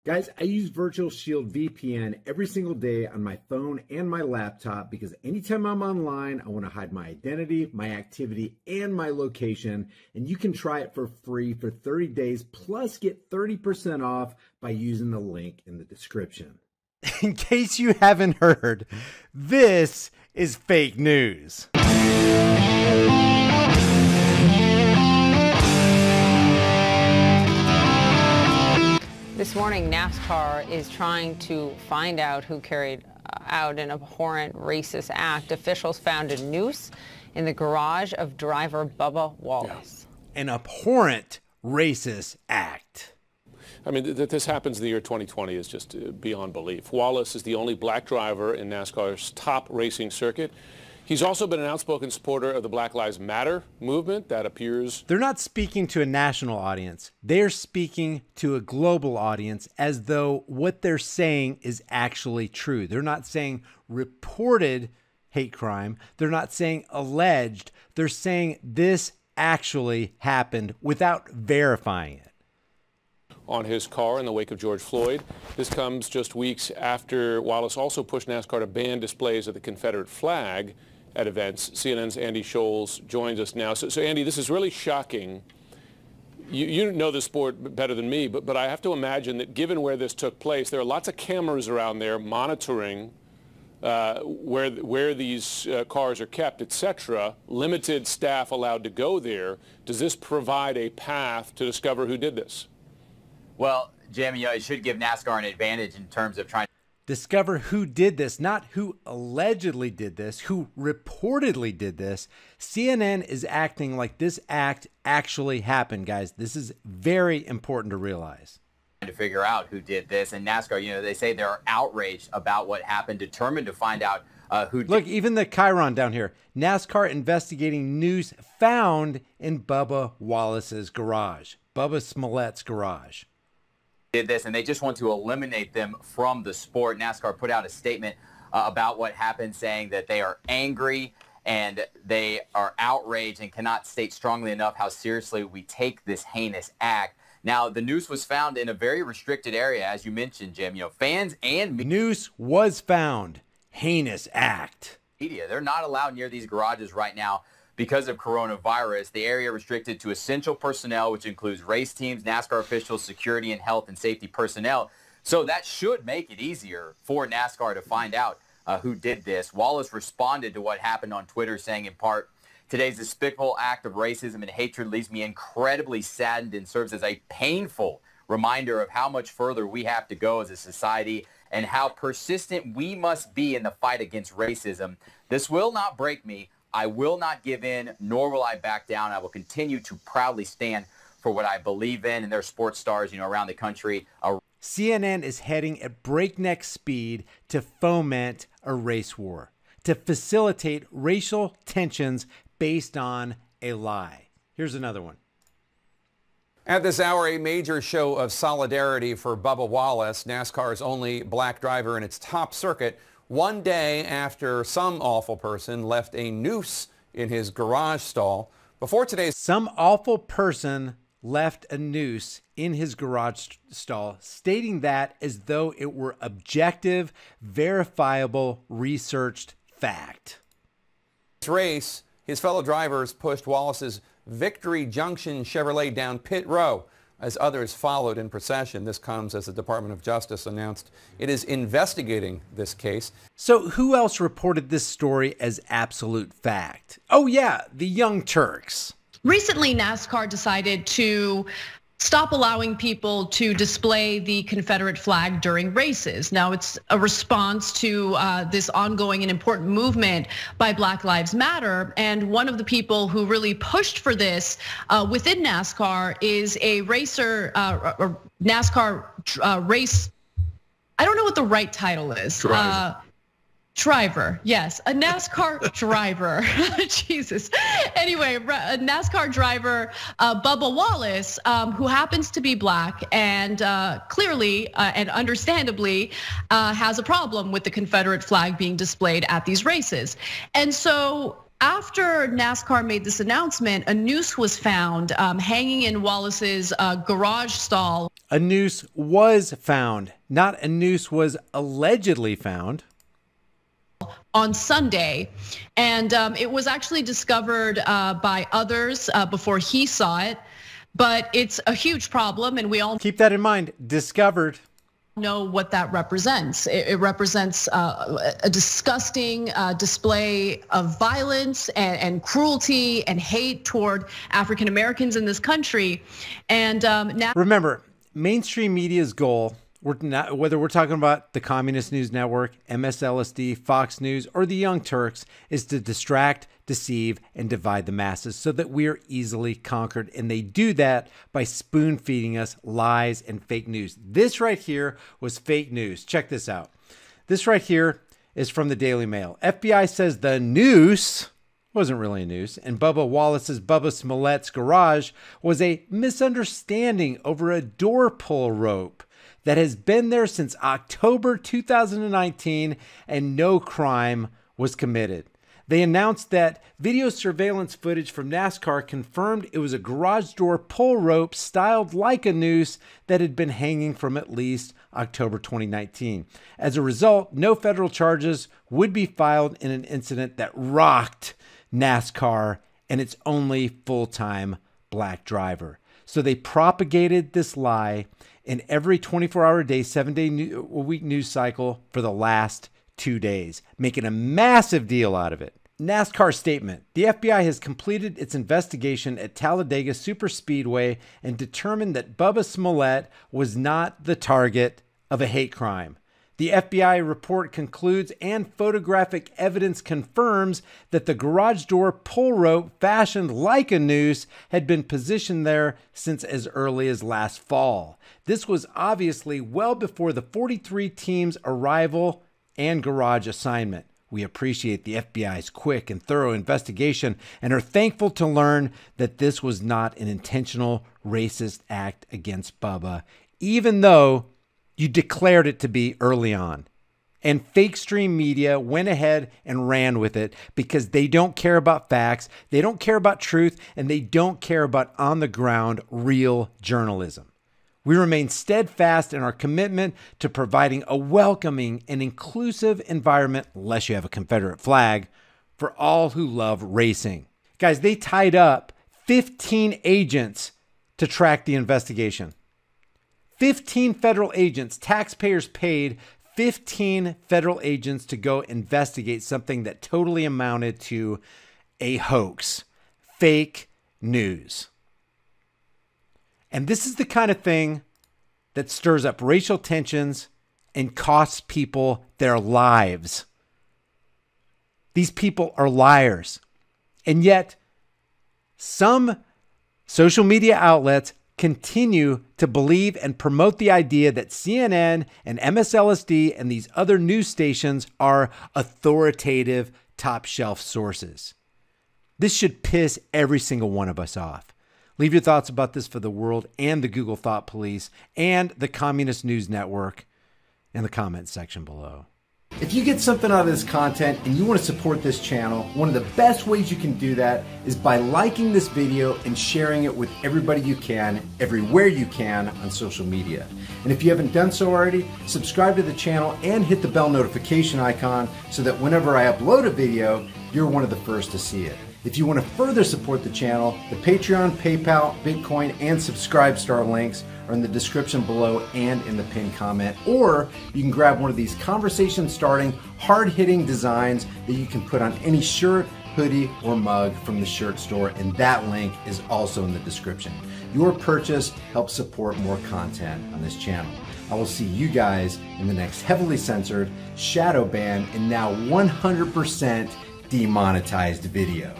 Guys, I use Virtual Shield VPN every single day on my phone and my laptop because anytime I'm online, I want to hide my identity, my activity, and my location. And you can try it for free for 30 days, plus get 30% off by using the link in the description. In case you haven't heard, this is fake news. This morning, NASCAR is trying to find out who carried out an abhorrent racist act. Officials found a noose in the garage of driver Bubba Wallace. An abhorrent racist act. I mean, that this happens in the year 2020 is just beyond belief. Wallace is the only black driver in NASCAR's top racing circuit. He's also been an outspoken supporter of the Black Lives Matter movement that appears... They're not speaking to a national audience. They're speaking to a global audience as though what they're saying is actually true. They're not saying reported hate crime. They're not saying alleged. They're saying this actually happened without verifying it. On his car in the wake of George Floyd. This comes just weeks after Wallace also pushed NASCAR to ban displays of the Confederate flag at events. CNN's Andy Scholes joins us now. So Andy, this is really shocking. You know the sport better than me, but I have to imagine that given where this took place, there are lots of cameras around there monitoring where these cars are kept, etc. Limited staff allowed to go there. Does this provide a path to discover who did this? Well, Jim, it should give NASCAR an advantage in terms of trying to discover who did this, not who allegedly did this, who reportedly did this. CNN is acting like this act actually happened, guys. This is very important to realize. To figure out who did this. And NASCAR, they say they're outraged about what happened, determined to find out who did. Look, even the Chiron down here. NASCAR investigating news found in Bubba Wallace's garage, Bubba Smollett's garage. Did this, and they just want to eliminate them from the sport. NASCAR put out a statement about what happened, saying that they are angry and they are outraged and cannot state strongly enough how seriously we take this heinous act. Now, the noose was found in a very restricted area, as you mentioned, Jim. Fans and noose was found. Heinous act. Media, they're not allowed near these garages right now because of coronavirus. The area restricted to essential personnel, which includes race teams, NASCAR officials, security and health and safety personnel. So that should make it easier for NASCAR to find out who did this. Wallace responded to what happened on Twitter, saying in part, "Today's despicable act of racism and hatred leaves me incredibly saddened and serves as a painful reminder of how much further we have to go as a society and how persistent we must be in the fight against racism. This will not break me. I will not give in, nor will I back down. I will continue to proudly stand for what I believe in." And there are sports stars, around the country. CNN is heading at breakneck speed to foment a race war, to facilitate racial tensions based on a lie. Here's another one. At this hour, a major show of solidarity for Bubba Wallace, NASCAR's only black driver in its top circuit, one day after some awful person left a noose in his garage stall. Before today's... Some awful person left a noose in his garage stall, stating that as though it were objective, verifiable, researched fact. Race, his fellow drivers pushed Wallace's Victory Junction Chevrolet down pit row as others followed in procession. This comes as the Department of Justice announced it is investigating this case. So who else reported this story as absolute fact? Oh yeah, the Young Turks. Recently, NASCAR decided to stop allowing people to display the Confederate flag during races. Now, it's a response to this ongoing and important movement by Black Lives Matter. And one of the people who really pushed for this within NASCAR is a racer, NASCAR race. I don't know what the right title is. Driver, yes, a NASCAR driver. Jesus. Anyway, a NASCAR driver, Bubba Wallace, who happens to be black and clearly and understandably has a problem with the Confederate flag being displayed at these races. And so After NASCAR made this announcement, a noose was found hanging in Wallace's garage stall. A noose was found, not a noose was allegedly found. On Sunday, and it was actually discovered by others before he saw it, but it's a huge problem, and we all keep that in mind. Discovered. Know what that represents. It represents a disgusting display of violence and cruelty and hate toward African Americans in this country. And now, remember, mainstream media's goal, whether we're talking about the Communist News Network, MSLSD, Fox News, or the Young Turks, is to distract, deceive, and divide the masses so that we are easily conquered. And they do that by spoon feeding us lies and fake news. This right here was fake news. Check this out. This right here is from the Daily Mail. FBI says the noose wasn't really a noose, and Bubba Wallace's Bubba Smollett's garage was a misunderstanding over a door pull rope that has been there since October 2019, and no crime was committed. They announced that video surveillance footage from NASCAR confirmed it was a garage door pull rope styled like a noose that had been hanging from at least October 2019. As a result, no federal charges would be filed in an incident that rocked NASCAR and its only full-time black driver. So they propagated this lie in every 24-hour day, 7-day-a-week news cycle for the last 2 days, making a massive deal out of it. NASCAR statement: the FBI has completed its investigation at Talladega Superspeedway and determined that Bubba Smollett was not the target of a hate crime. The FBI report concludes and photographic evidence confirms that the garage door pull rope fashioned like a noose had been positioned there since as early as last fall. This was obviously well before the 43 team's arrival and garage assignment. We appreciate the FBI's quick and thorough investigation and are thankful to learn that this was not an intentional racist act against Bubba, even though you declared it to be early on. And fake stream media went ahead and ran with it because they don't care about facts, they don't care about truth, and they don't care about on-the-ground real journalism. We remain steadfast in our commitment to providing a welcoming and inclusive environment, unless you have a Confederate flag, for all who love racing. Guys, they tied up 15 agents to track the investigation. 15 federal agents, taxpayers paid 15 federal agents to go investigate something that totally amounted to a hoax, fake news. And this is the kind of thing that stirs up racial tensions and costs people their lives. These people are liars. And yet, some social media outlets continue to believe and promote the idea that CNN and MSLSD and these other news stations are authoritative, top-shelf sources. This should piss every single one of us off. Leave your thoughts about this for the world and the Google Thought Police and the Communist News Network in the comments section below. If you get something out of this content and you want to support this channel, one of the best ways you can do that is by liking this video and sharing it with everybody you can, everywhere you can on social media. And if you haven't done so already, subscribe to the channel and hit the bell notification icon so that whenever I upload a video, you're one of the first to see it. If you want to further support the channel, the Patreon, PayPal, Bitcoin, and Subscribestar links are in the description below and in the pinned comment. Or you can grab one of these conversation-starting, hard-hitting designs that you can put on any shirt, hoodie, or mug from the shirt store, and that link is also in the description. Your purchase helps support more content on this channel. I will see you guys in the next heavily censored, shadow banned, and now 100% demonetized video.